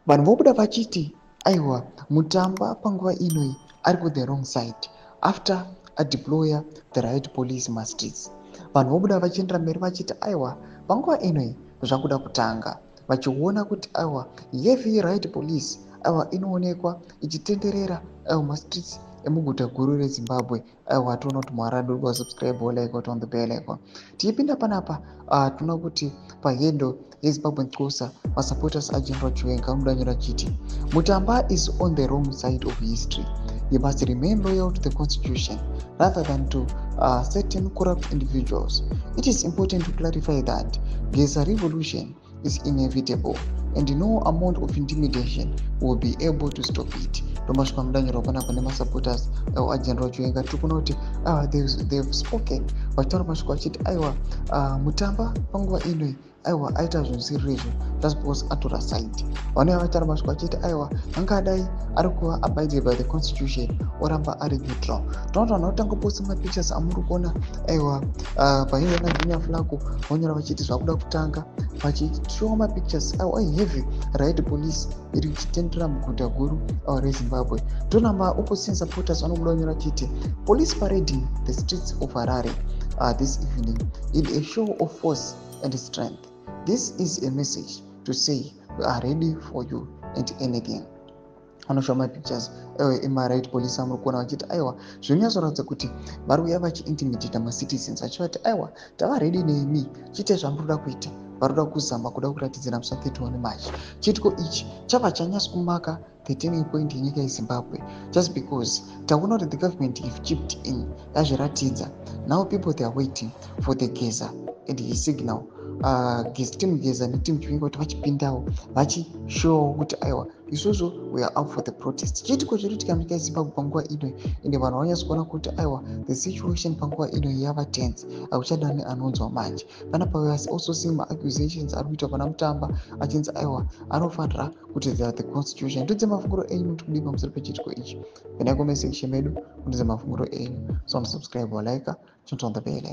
Vanhu vobuda vachiti aiwa Mutamba panguva inoi ari ku the wrong side after a deployer the right police masteries. Vanhu vobuda vachiendera mberi vachiti aiwa panguva inoi zvakuda kutanga, vachiona kuti aiwa heavy right police aiwa inoonekwa ichitenderera aiwa mastreets emuguta guru reZimbabwe. Aiwa toona kuti Mwari uri subscribe like on the bell icon. Tichipinda panapa tinoona kuti pahendo yeZimbabwe Xhosa masupporters aGeneral Chiwenga anodanyira chiti Mutamba is on the wrong side of history. He must remain loyal to the constitution rather than to certain corrupt individuals. It is important to clarify that Geza revolution is inevitable and no amount of intimidation will be able to stop it. Tomashuka mudanyiro panapa nemasupporters aGeneral Chiwenga tikuona kuti they've spoken vachitaura mashuko achiti aiwa Mutamba panguva inoi aiwa aita zvinhu izvo just because atora side. Vanenge vachitaura mashuko achiti aiwa angadai ari kuva abided by the constitution oramba ari neutral. Tinoona vanhu vanotanga kuposta mapictures amuri kuona aiwa pahendo naJunior Flacco vanyora vachiti zvakuda kutanga vachishowa mapictures aiwa heavy right police iri kuchitendera muguta guru reZimbabwe. Toona maopposition supporters vanobuda vanyora chiti police parading the streets of Harare this evening in a show of force and strength. This is a message to say we are ready for you and anything. Vanoshowa mapictures ema-right police amuri kuona vachiti aiwa zvinonyatsoratidza kuti vari kuuya vachiintimidata macitizens vachivati aiwa tava ready nemi, chiite zvamurikuda kuita. Varikuda kuzama kuda kuratidzira musi 31 March. Chitiko ichi chabva chanyatsokumaka the turning point yenyika yeZimbabwe just because takuona kuti the government have chipped in yazviratidza. Now people they are waiting for the Geza and his signal. Team Geza neteam Chiwenga kuti vachipindawo vachishowawo kuti aiwa isusu we are up for the protest. Chitiko chirikuitika munyika yeZimbabwe panguva inoi ende vanhu vanyatsokuona kuti aiwa the situation panguva inoi yava tense, hakuchadani anonzwa manje. Panapa we are also seeing accusations ari kuitwa pana Mutamba achinzi aiwa anofanira kutedzera the constitution. Ndidze mafunguro enyu kuti kudii pamusoro pechitiko ichi. Penai comment section medu mundidze mafunguro enyu. So subscribe or like, turn on the bell icon.